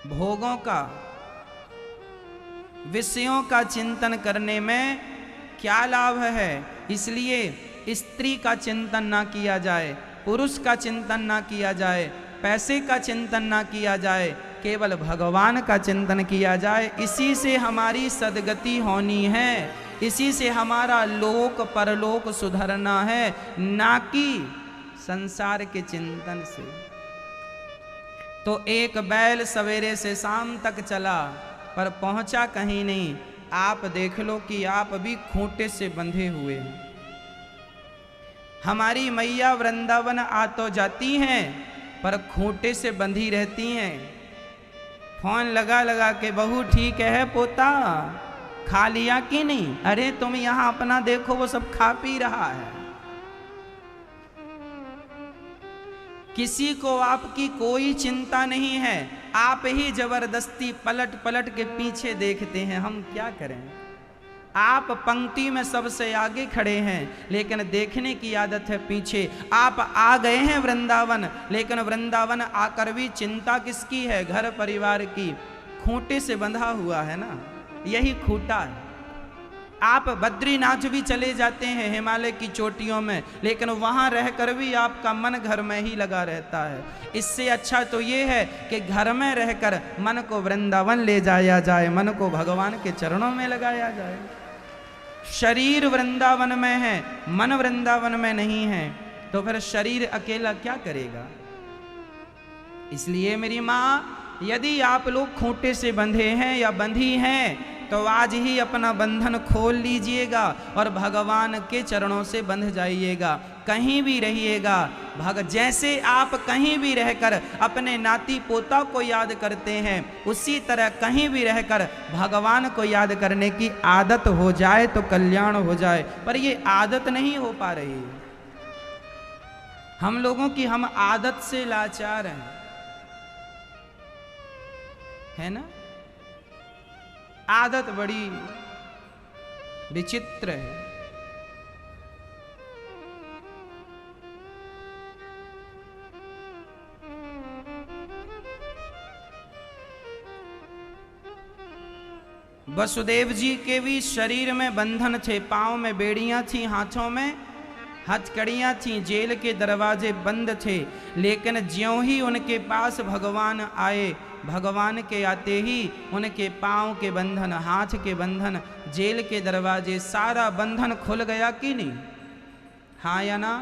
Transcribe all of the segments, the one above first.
भोगों का, विषयों का चिंतन करने में क्या लाभ है। इसलिए स्त्री का चिंतन ना किया जाए, पुरुष का चिंतन ना किया जाए, पैसे का चिंतन ना किया जाए, केवल भगवान का चिंतन किया जाए। इसी से हमारी सद्गति होनी है, इसी से हमारा लोक परलोक सुधरना है, ना कि संसार के चिंतन से। तो एक बैल सवेरे से शाम तक चला पर पहुंचा कहीं नहीं। आप देख लो कि आप भी खूंटे से बंधे हुए हैं। हमारी मैया वृंदावन आ तो जाती हैं पर खूंटे से बंधी रहती हैं। फोन लगा लगा के, बहू ठीक है पोता, खा लिया कि नहीं? अरे तुम यहां अपना देखो, वो सब खा पी रहा है। किसी को आपकी कोई चिंता नहीं है, आप ही जबरदस्ती पलट पलट के पीछे देखते हैं। हम क्या करें? आप पंक्ति में सबसे आगे खड़े हैं लेकिन देखने की आदत है पीछे। आप आ गए हैं वृंदावन, लेकिन वृंदावन आकर भी चिंता किसकी है? घर परिवार की। खूंटे से बंधा हुआ है ना, यही खूंटा है। आप बद्रीनाथ भी चले जाते हैं हिमालय की चोटियों में, लेकिन वहां रहकर भी आपका मन घर में ही लगा रहता है। इससे अच्छा तो ये है कि घर में रहकर मन को वृंदावन ले जाया जाए, मन को भगवान के चरणों में लगाया जाए। शरीर वृंदावन में है, मन वृंदावन में नहीं है, तो फिर शरीर अकेला क्या करेगा? इसलिए मेरी माँ, यदि आप लोग खूंटे से बंधे हैं या बंधी हैं तो आज ही अपना बंधन खोल लीजिएगा और भगवान के चरणों से बंध जाइएगा। कहीं भी रहिएगा, जैसे आप कहीं भी रहकर अपने नाती पोता को याद करते हैं, उसी तरह कहीं भी रहकर भगवान को याद करने की आदत हो जाए तो कल्याण हो जाए। पर ये आदत नहीं हो पा रही हम लोगों की। हम आदत से लाचार हैं, है ना? आदत बड़ी विचित्र है। वसुदेव जी के भी शरीर में बंधन थे, पांव में बेड़ियां थी, हाथों में हथकड़ियां थी, जेल के दरवाजे बंद थे। लेकिन ज्यों ही उनके पास भगवान आए, भगवान के आते ही उनके पांव के बंधन, हाथ के बंधन, जेल के दरवाजे, सारा बंधन खुल गया कि नहीं? हाँ या ना?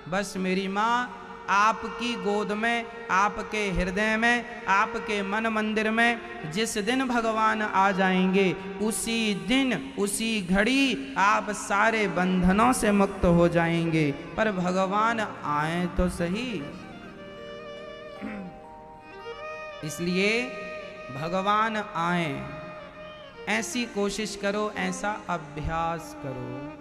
बस मेरी माँ, आपकी गोद में, आपके हृदय में, आपके मन मंदिर में जिस दिन भगवान आ जाएंगे, उसी दिन उसी घड़ी आप सारे बंधनों से मुक्त हो जाएंगे। पर भगवान आए तो सही। इसलिए भगवान आए, ऐसी कोशिश करो, ऐसा अभ्यास करो।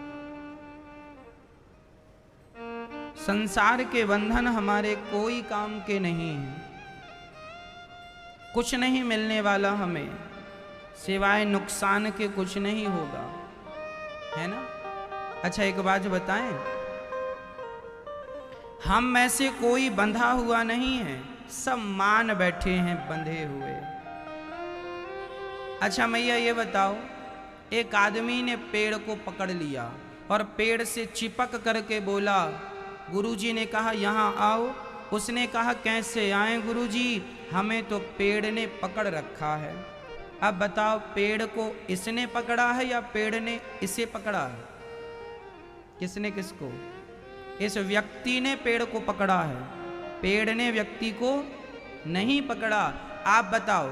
संसार के बंधन हमारे कोई काम के नहीं हैं, कुछ नहीं मिलने वाला हमें, सिवाय नुकसान के कुछ नहीं होगा, है ना? अच्छा एक बात बताएं, हम में से कोई बंधा हुआ नहीं है, सब मान बैठे हैं बंधे हुए। अच्छा मैया ये बताओ, एक आदमी ने पेड़ को पकड़ लिया और पेड़ से चिपक करके बोला, गुरुजी ने कहा यहाँ आओ। उसने कहा कैसे आए गुरुजी, हमें तो पेड़ ने पकड़ रखा है। अब बताओ, पेड़ को इसने पकड़ा है या पेड़ ने इसे पकड़ा है? किसने किसको? इस व्यक्ति ने पेड़ को पकड़ा है, पेड़ ने व्यक्ति को नहीं पकड़ा। आप बताओ,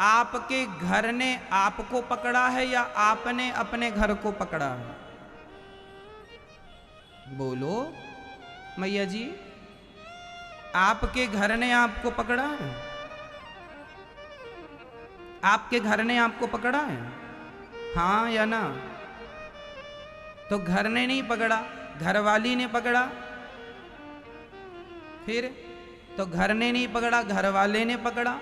आपके घर ने आपको पकड़ा है या आपने अपने घर को पकड़ा है? बोलो मैया जी, आपके घर ने आपको पकड़ा है? आपके घर ने आपको पकड़ा है? हाँ या ना? तो घर ने नहीं पकड़ा, घरवाली ने पकड़ा। फिर तो घर ने नहीं पकड़ा, घर वाले ने पकड़ा।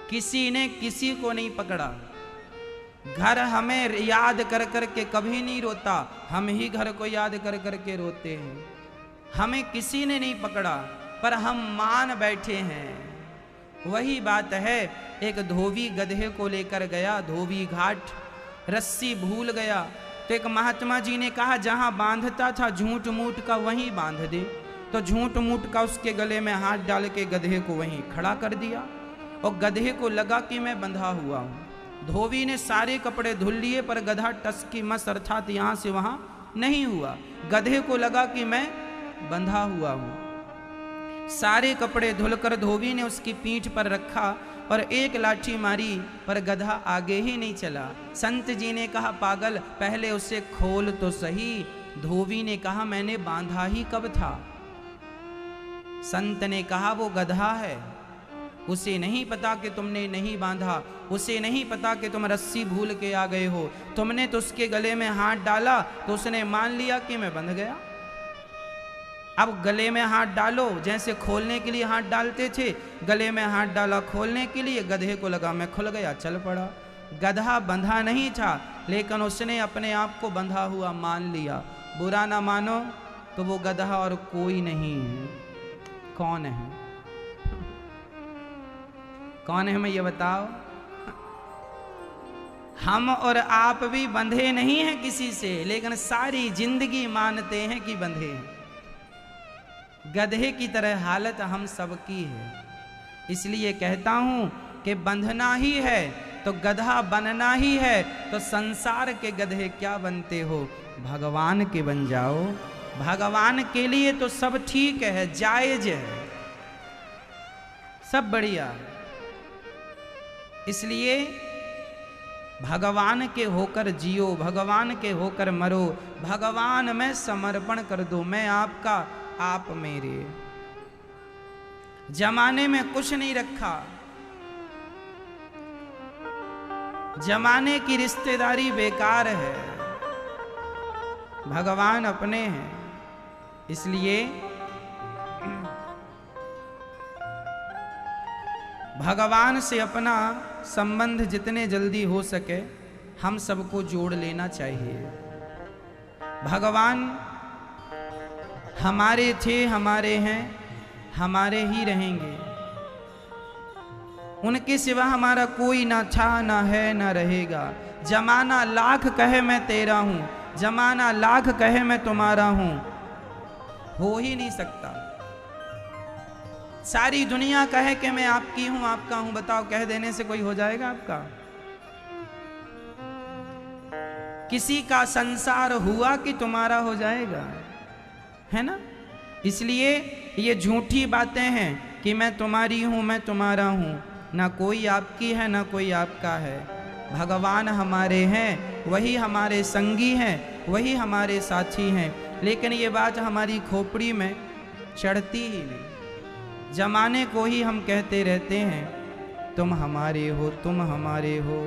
किसी ने किसी को नहीं पकड़ा। घर हमें याद कर कर के कभी नहीं रोता, हम ही घर को याद कर कर के रोते हैं। हमें किसी ने नहीं पकड़ा, पर हम मान बैठे हैं वही बात है, एक धोबी गधे को लेकर गया धोबी घाट, रस्सी भूल गया तो एक महात्मा जी ने कहा जहां बांधता था झूठ मूठ का वहीं बांध दे। तो झूठ मूठ का उसके गले में हाथ डाल के गधे को वहीं खड़ा कर दिया और गधे को लगा कि मैं बंधा हुआ हूं। धोबी ने सारे कपड़े धुल लिए पर गधा टसकी मस अर्थात यहां से वहां नहीं हुआ। गधे को लगा कि मैं बंधा हुआ हूं। सारे कपड़े धुलकर धोबी ने उसकी पीठ पर रखा और एक लाठी मारी पर गधा आगे ही नहीं चला। संत जी ने कहा पागल पहले उसे खोल तो सही। धोबी ने कहा मैंने बांधा ही कब था। संत ने कहा वो गधा है, उसे नहीं पता कि तुमने नहीं बांधा, उसे नहीं पता कि तुम रस्सी भूल के आ गए हो। तुमने तो उसके गले में हाथ डाला तो उसने मान लिया कि मैं बंध गया। अब गले में हाथ डालो, जैसे खोलने के लिए हाथ डालते थे, गले में हाथ डाला खोलने के लिए, गधे को लगा मैं खुल गया, चल पड़ा। गधा बंधा नहीं था लेकिन उसने अपने आप को बंधा हुआ मान लिया। बुरा ना मानो तो वो गधा और कोई नहीं है। कौन है? कौन है मैं ये बताओ? हम और आप भी बंधे नहीं हैं किसी से, लेकिन सारी जिंदगी मानते हैं कि बंधे हैं। गधे की तरह हालत हम सबकी है। इसलिए कहता हूं कि बंधना ही है तो गधा बनना ही है, तो संसार के गधे क्या बनते हो, भगवान के बन जाओ। भगवान के लिए तो सब ठीक है, जायज है, सब बढ़िया। इसलिए भगवान के होकर जियो, भगवान के होकर मरो, भगवान में समर्पण कर दो। मैं आपका, आप मेरे। जमाने में कुछ नहीं रखा, जमाने की रिश्तेदारी बेकार है, भगवान अपने हैं। इसलिए भगवान से अपना संबंध जितने जल्दी हो सके हम सबको जोड़ लेना चाहिए। भगवान हमारे थे, हमारे हैं, हमारे ही रहेंगे। उनके सिवा हमारा कोई ना था, ना है, ना रहेगा। जमाना लाख कहे मैं तेरा हूं, जमाना लाख कहे मैं तुम्हारा हूं, हो ही नहीं सकता। सारी दुनिया कहे कि मैं आपकी हूं, आपका हूं, बताओ कह देने से कोई हो जाएगा आपका? किसी का संसार हुआ कि तुम्हारा हो जाएगा, है ना? इसलिए ये झूठी बातें हैं कि मैं तुम्हारी हूं, मैं तुम्हारा हूं। ना कोई आपकी है, ना कोई आपका है। भगवान हमारे हैं, वही हमारे संगी हैं, वही हमारे साथी हैं। लेकिन ये बात हमारी खोपड़ी में चढ़ती ही नहीं। जमाने को ही हम कहते रहते हैं तुम हमारे हो, तुम हमारे हो।